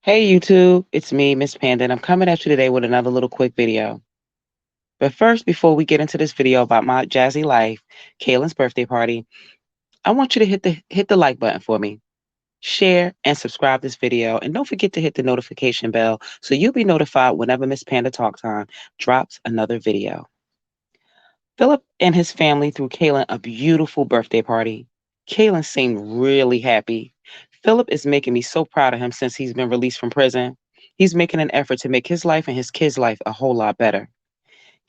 Hey YouTube, it's me, Miss Panda, and I'm coming at you today with another little quick video. But first, before we get into this video about my Jazzy Life, Kaylin's birthday party, I want you to hit the like button for me, share and subscribe this video, and don't forget to hit the notification bell so you'll be notified whenever Miss Panda Talk Time drops another video. Philip and his family threw Kaylin a beautiful birthday party. Kaylin seemed really happy. Philip is making me so proud of him since he's been released from prison. He's making an effort to make his life and his kids' life a whole lot better.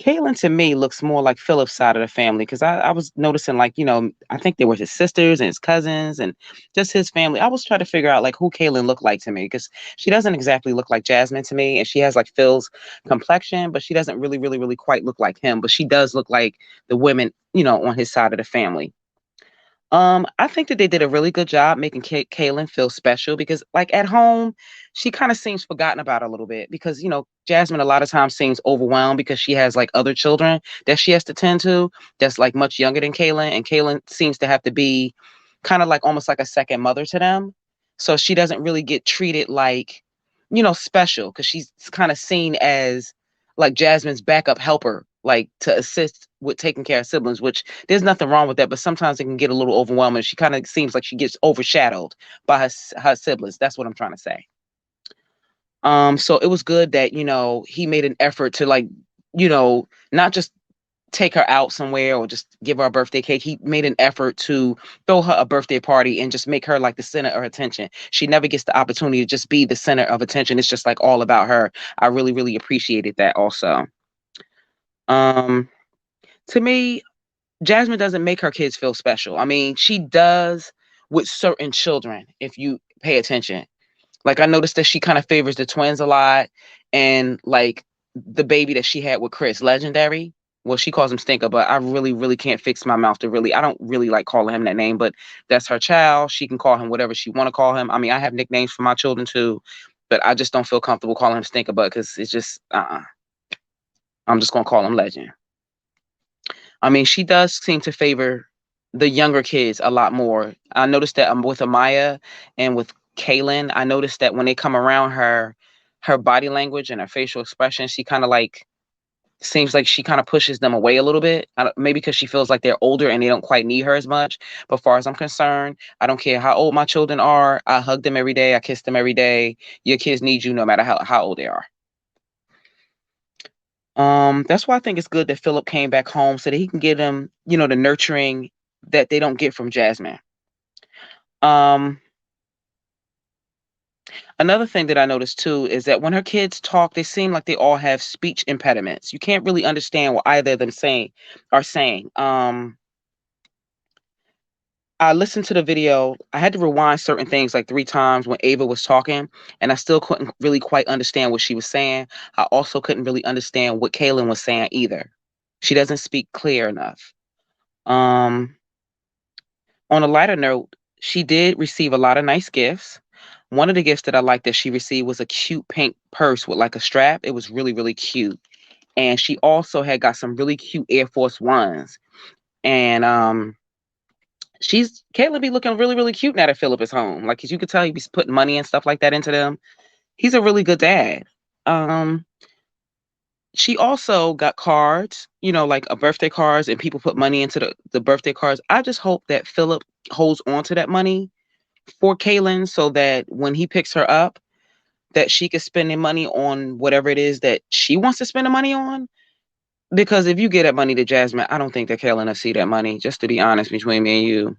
Kaylin to me looks more like Philip's side of the family because I was noticing like, I think they were his sisters and his cousins and just his family. I was trying to figure out like who Kaylin looked like to me because she doesn't exactly look like Jasmine to me, and she has like Phil's complexion, but she doesn't really quite look like him. But she does look like the women, on his side of the family. I think that they did a really good job making Kaylin feel special because, like, at home, she kind of seems forgotten about a little bit because, Jasmine a lot of times seems overwhelmed because she has like other children that she has to tend to that's like much younger than Kaylin, and Kaylin seems to have to be kind of like almost like a second mother to them. So she doesn't really get treated like, special because she's kind of seen as like Jasmine's backup helper, like to assist with taking care of siblings, which there's nothing wrong with that, but sometimes it can get a little overwhelming. She kind of seems like she gets overshadowed by her siblings. That's what I'm trying to say. So it was good that, he made an effort to like, not just take her out somewhere or just give her a birthday cake. He made an effort to throw her a birthday party and just make her like the center of attention. She never gets the opportunity to just be the center of attention. It's just like all about her. I really appreciated that also. Um, to me, Jasmine doesn't make her kids feel special. I mean, she does with certain children, if you pay attention. Like, I noticed that she kind of favors the twins a lot, and like the baby that she had with Chris, Legendary. Well, she calls him Stinker, but I really can't fix my mouth to really. I don't really like calling him that name, but that's her child. She can call him whatever she want to call him. I mean, I have nicknames for my children too, but I just don't feel comfortable calling him Stinker, but because it's just, I'm just gonna call him Legend. I mean, she does seem to favor the younger kids a lot more. I noticed that with Amaya and with Kaylin, I noticed that when they come around her, her body language and her facial expression, she kind of like seems like she kind of pushes them away a little bit. Maybe because she feels like they're older and they don't quite need her as much. But far as I'm concerned, I don't care how old my children are. I hug them every day. I kiss them every day. Your kids need you no matter how old they are. That's why I think it's good that Philip came back home so that he can give them, the nurturing that they don't get from Jasmine. Um, Another thing that I noticed too is that when her kids talk, they seem like they all have speech impediments. You can't really understand what either of them saying. I listened to the video. I had to rewind certain things like 3 times when Ava was talking, and I still couldn't really quite understand what she was saying. I also couldn't really understand what Kaylin was saying either. She doesn't speak clear enough. Um, on a lighter note, she did receive a lot of nice gifts. One of the gifts that I liked that she received was a cute pink purse with like a strap. It was really cute. And she also had got some really cute Air Force Ones. And she's Caitlin be looking really cute now that Philip is home. Like, as you could tell, he be putting money and stuff like that into them. He's a really good dad. Um, she also got cards, like a birthday cards, and people put money into the birthday cards. I just hope that Philip holds on to that money for Kaylin so that when he picks her up, that she could spend the money on whatever it is that she wants to spend the money on. Because if you get that money to Jasmine, I don't think that Kaylin will see that money. Just to be honest, between me and you,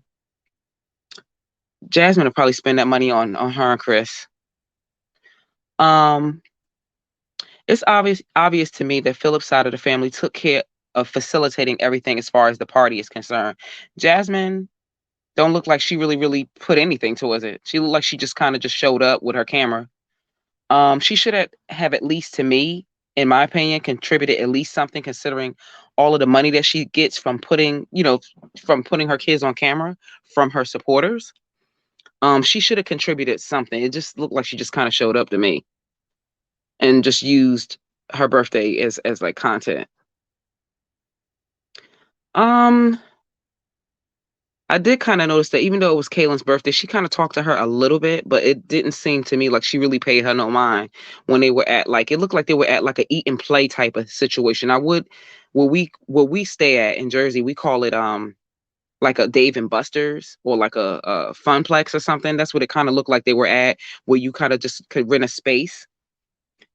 Jasmine will probably spend that money on her and Chris. Um, it's obvious to me that Philip's side of the family took care of facilitating everything as far as the party is concerned. Jasmine don't look like she really put anything towards it. She looked like she just kind of just showed up with her camera. She should have at least, to me, in my opinion, contributed at least something, considering all of the money that she gets from putting her kids on camera from her supporters. She should have contributed something. It just looked like she just kind of showed up to me and just used her birthday as like content. Um, I did kind of notice that even though it was Kaylin's birthday, she kind of talked to her a little bit, but it didn't seem to me like she really paid her no mind when they were at like it looked like they were at like a eat and play type of situation. I would where we stay at in Jersey, we call it like a Dave and Buster's or like a Funplex or something. That's what it kind of looked like they were at, where you kind of just could rent a space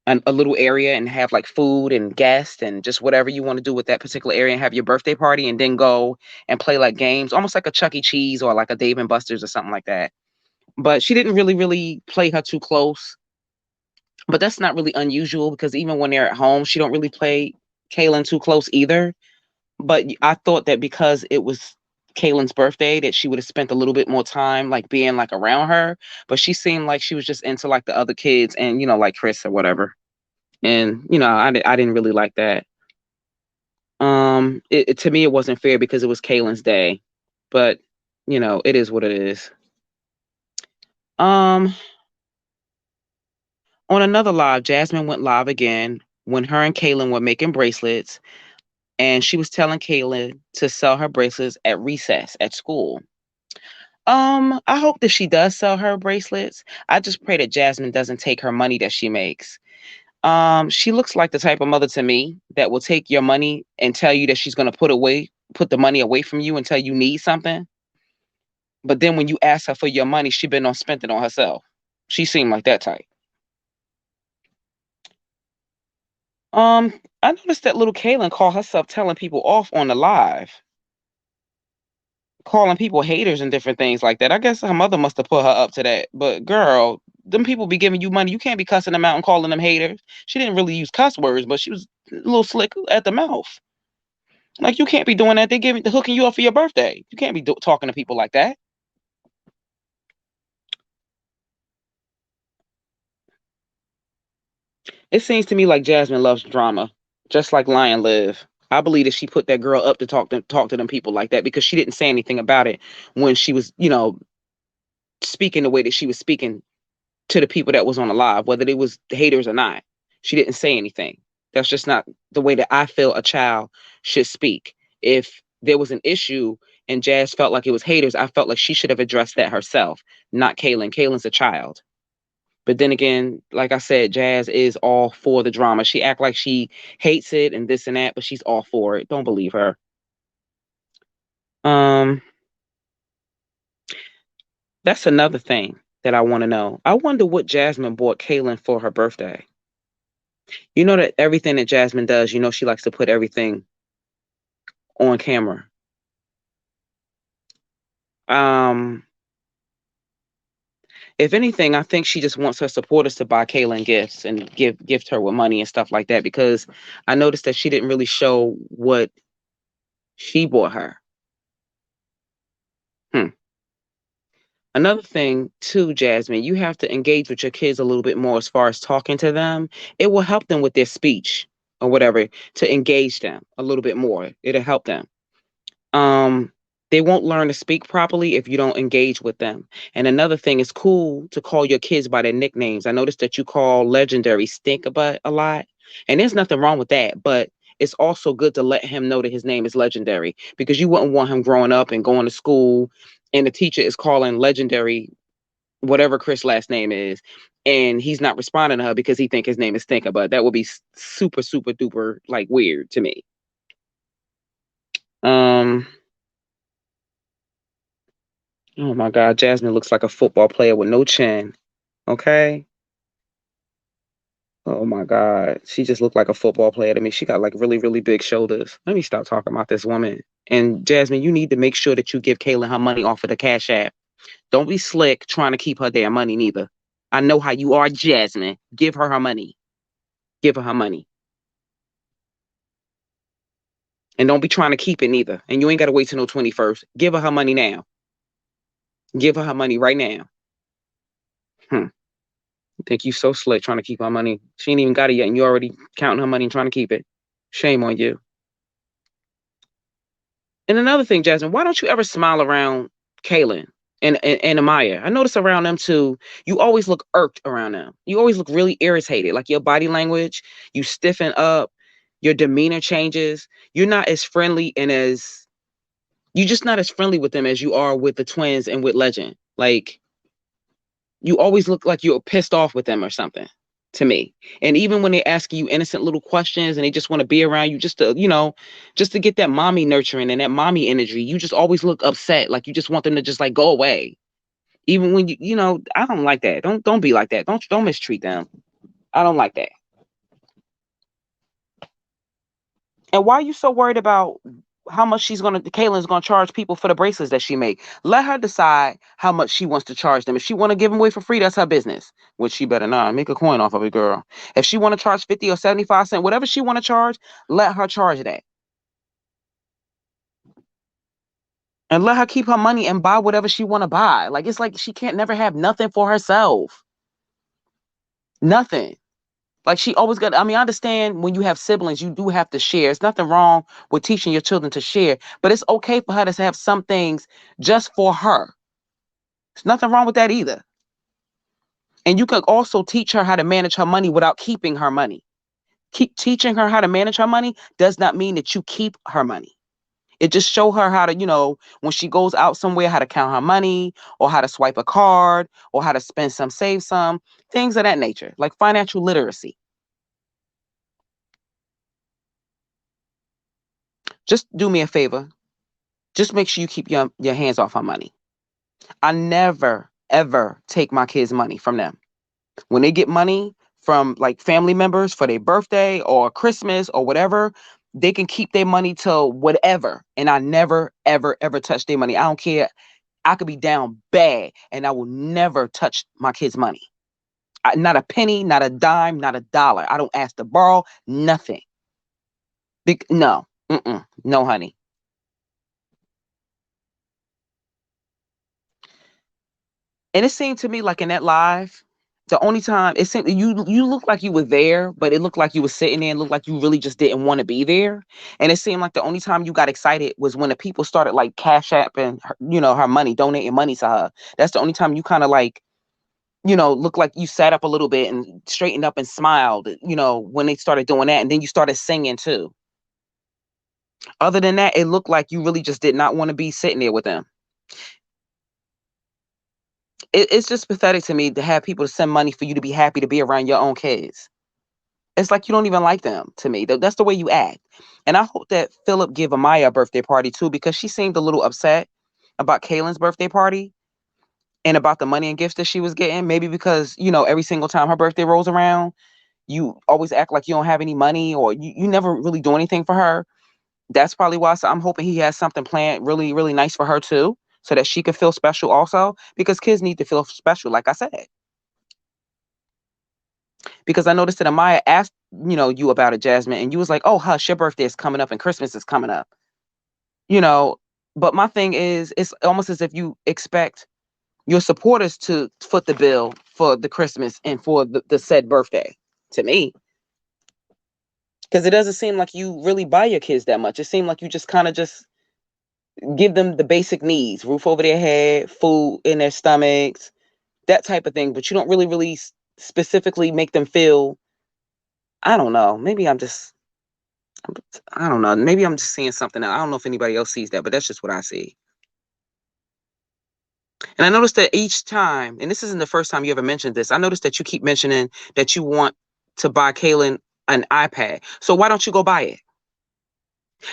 and a little area and have like food and guests and just whatever you want to do with that particular area and have your birthday party and then go and play like games, almost like a Chuck E. Cheese or like a Dave and Buster's or something like that. But she didn't really play her too close. But that's not really unusual because even when they're at home, she don't really play Kaylin too close either. But I thought that because it was Kaylin's birthday, that she would have spent a little bit more time like being like around her. But she seemed like she was just into like the other kids and like Chris or whatever. And I didn't really like that. To me it wasn't fair because it was Kaylin's day, but it is what it is. Um, on another live, Jasmine went live again when her and Kaylin were making bracelets, and she was telling Kaylin to sell her bracelets at recess at school. I hope that she does sell her bracelets. I just pray that Jasmine doesn't take her money that she makes. She looks like the type of mother to me that will take your money and tell you that she's gonna put the money away from you until you need something. But then when you ask her for your money, she been on spent it on herself. She seemed like that type. I noticed that little Kaylin called herself telling people off on the live, calling people haters and different things like that. I guess her mother must have put her up to that. But girl, them people be giving you money. You can't be cussing them out and calling them haters. She didn't really use cuss words, but she was a little slick at the mouth. Like you can't be doing that. They hooking you up for your birthday. You can't be talking to people like that. It seems to me like Jasmine loves drama, just like Lion live. I believe that she put that girl up to talk to them people like that because she didn't say anything about it when she was, speaking the way that she was speaking to the people that was on the live, whether they was haters or not. She didn't say anything. That's just not the way that I feel a child should speak. If there was an issue and Jazz felt like it was haters, I felt like she should have addressed that herself, not Kaylin. Kaylin's a child. But then again, like I said, Jazz is all for the drama. She act like she hates it and this and that, but she's all for it. Don't believe her. Um, that's another thing that I want to know. I wonder what Jasmine bought Kaylin for her birthday. You know that everything that Jasmine does, she likes to put everything on camera. Um, if anything, I think she just wants her supporters to buy Kaylin gifts and gift her with money and stuff like that because I noticed that she didn't really show what she bought her. Hmm. Another thing too, Jasmine, you have to engage with your kids a little bit more as far as talking to them. It will help them with their speech or whatever to engage them a little bit more. It'll help them. um they won't learn to speak properly if you don't engage with them. And another thing, it's cool to call your kids by their nicknames. I noticed that you call Legendary Stink about a lot, and there's nothing wrong with that, but it's also good to let him know that his name is Legendary because you wouldn't want him growing up and going to school and the teacher is calling Legendary whatever Chris' last name is, and he's not responding to her because he think his name is Stinker. But that would be super super duper like weird to me. um Oh my God, Jasmine looks like a football player with no chin. Okay. Oh my God. She just looked like a football player to me. She got like really, really big shoulders. Let me stop talking about this woman. And Jasmine, you need to make sure that you give Kaylin her money off of the Cash App. Don't be slick trying to keep her damn money neither. I know how you are, Jasmine. Give her her money. Give her her money. And don't be trying to keep it neither. And you ain't got to wait till no 21st. Give her her money now. Give her her money right now. Hmm. Think you so slick trying to keep her money. She ain't even got it yet, and you already counting her money and trying to keep it. Shame on you. And another thing, Jasmine, why don't you ever smile around Kaylin and Amaya? I notice around them too, you always look irked around them. You always look really irritated. Like your body language, you stiffen up, your demeanor changes. You're not as friendly and as You just not as friendly with them as you are with the twins and with Legend. Like, you always look like you're pissed off with them or something to me. And even when they ask you innocent little questions and they just want to be around you just to, just to get that mommy nurturing and that mommy energy, you just always look upset. Like you just want them to just like go away. Even when I don't like that. Don't be like that. Don't mistreat them. I don't like that. And why are you so worried about how much Kaylin's gonna charge people for the bracelets that she make? Let her decide how much she wants to charge them. If she want to give them away for free, that's her business. Which she better not make a coin off of it, girl. If she want to charge 50 or 75 cents, whatever she want to charge, let her charge that. And let her keep her money and buy whatever she want to buy. Like it's like she can't never have nothing for herself. Nothing. Like she always got, I mean, I understand when you have siblings, you do have to share. It's nothing wrong with teaching your children to share, but it's okay for her to have some things just for her. There's nothing wrong with that either. And you can also teach her how to manage her money without keeping her money. Keep teaching her how to manage her money does not mean that you keep her money. It just show her how to, when she goes out somewhere, how to count her money or how to swipe a card or how to spend some, save some, things of that nature, like financial literacy. Just do me a favor. Just make sure you keep your hands off her money. I never, ever take my kids' money from them. When they get money from like family members for their birthday or Christmas or whatever, they can keep their money till whatever. And I never, ever, ever touch their money. I don't care. I could be down bad and I will never touch my kids' money. Not a penny, not a dime, not a dollar. I don't ask to borrow, nothing. No, no, honey. And it seemed to me like in that live, the only time it seemed you looked like you were there, but it looked like you were sitting there and looked like you really just didn't want to be there. And it seemed like the only time you got excited was when the people started like cash app and her money, donating money to her. That's the only time you kind of like, looked like you sat up a little bit and straightened up and smiled, when they started doing that. And then you started singing too. Other than that, it looked like you really just did not want to be sitting there with them. It's just pathetic to me to have people to send money for you to be happy to be around your own kids. It's like you don't even like them to me. That's the way you act. And I hope that Phillip give Amaya a birthday party too, because she seemed a little upset about Kaylin's birthday party and about the money and gifts that she was getting. Maybe because, every single time her birthday rolls around, you always act like you don't have any money or you never really do anything for her. That's probably why. So I'm hoping he has something planned really, really nice for her too, so that she can feel special also, because kids need to feel special, like I said. Because I noticed that Amaya asked, you about it, Jasmine, and you was like, oh, hush, your birthday is coming up and Christmas is coming up, you know. But my thing is, it's almost as if you expect your supporters to foot the bill for the Christmas and for the said birthday to me. Because it doesn't seem like you really buy your kids that much. It seemed like you just kind of just give them the basic needs, roof over their head, food in their stomachs, that type of thing. But you don't really, really specifically make them feel, I don't know, maybe I don't know. Maybe I'm just seeing something. I don't know if anybody else sees that, but that's just what I see. And I noticed that each time, and this isn't the first time you ever mentioned this, I noticed that you keep mentioning that you want to buy Kaylin an iPad. So why don't you go buy it?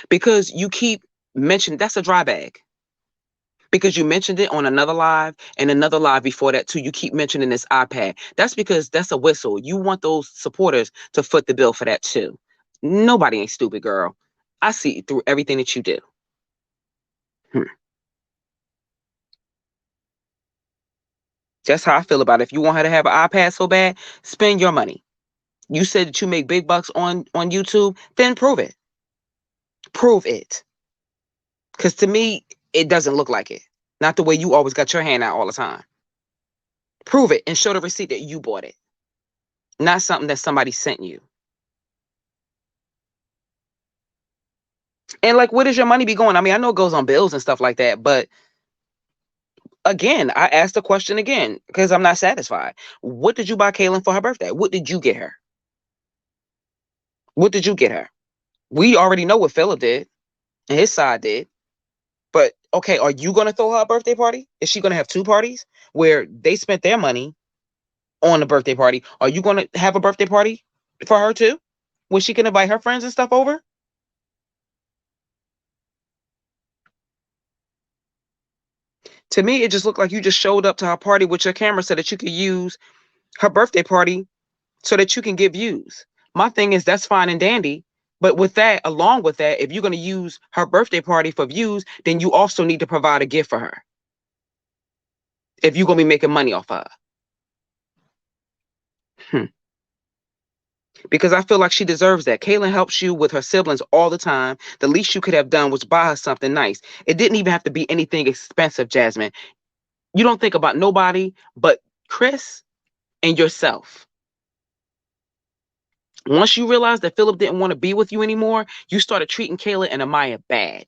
Because you keep mentioning that's a dry bag. Because you mentioned it on another live and another live before that too. You keep mentioning this iPad. That's because that's a whistle. You want those supporters to foot the bill for that too. Nobody ain't stupid, girl. I see through everything that you do. Hmm. That's how I feel about it. If you want her to have an iPad so bad, spend your money. You said that you make big bucks on YouTube, then prove it. Prove it. Because to me, it doesn't look like it. Not the way you always got your hand out all the time. Prove it and show the receipt that you bought it, not something that somebody sent you. And like, where does your money be going? I mean, I know it goes on bills and stuff like that, but again, I asked the question again because I'm not satisfied. What did you buy Kaylin for her birthday? What did you get her? What did you get her? We already know what Phillip did and his side did. But okay, are you gonna throw her a birthday party? Is she gonna have two parties where they spent their money on the birthday party? Are you gonna have a birthday party for her too, where she can invite her friends and stuff over? To me, it just looked like you just showed up to her party with your camera so that you could use her birthday party so that you can get views. My thing is that's fine and dandy. But with that, along with that, if you're going to use her birthday party for views, then you also need to provide a gift for her if you're going to be making money off her. Hmm. Because I feel like she deserves that. Kaylin helps you with her siblings all the time. The least you could have done was buy her something nice. It didn't even have to be anything expensive, Jasmine. You don't think about nobody but Chris and yourself. Once you realized that Phillip didn't want to be with you anymore, you started treating Kayla and Amaya bad.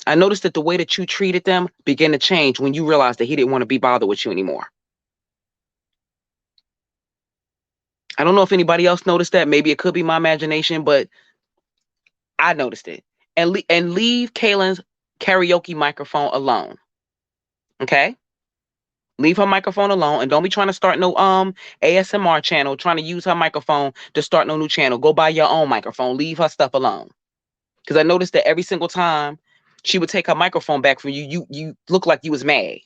I noticed that the way that you treated them began to change when you realized that he didn't want to be bothered with you anymore. I don't know if anybody else noticed that. Maybe it could be my imagination, but I noticed it. And leave Kaylin's karaoke microphone alone. Okay? Leave her microphone alone and don't be trying to start no ASMR channel, trying to use her microphone to start no new channel. Go buy your own microphone. Leave her stuff alone. Because I noticed that every single time she would take her microphone back from you, you look like you was mad.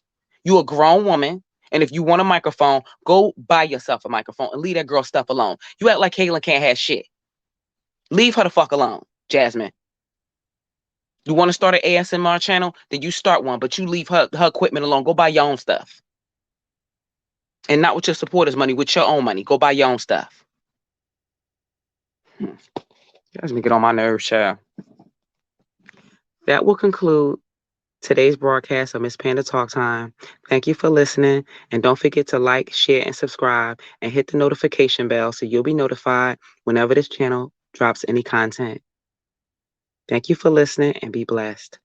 You a grown woman, and if you want a microphone, go buy yourself a microphone and leave that girl stuff alone. You act like Kaylin can't have shit. Leave her the fuck alone, Jasmine. You want to start an ASMR channel? Then you start one, but you leave her equipment alone. Go buy your own stuff. And not with your supporters' money, with your own money. Go buy your own stuff. Jasmine, get on my nerves, child. That will conclude today's broadcast of Miss Panda Talk Time. Thank you for listening. And don't forget to like, share, and subscribe and hit the notification bell so you'll be notified whenever this channel drops any content. Thank you for listening and be blessed.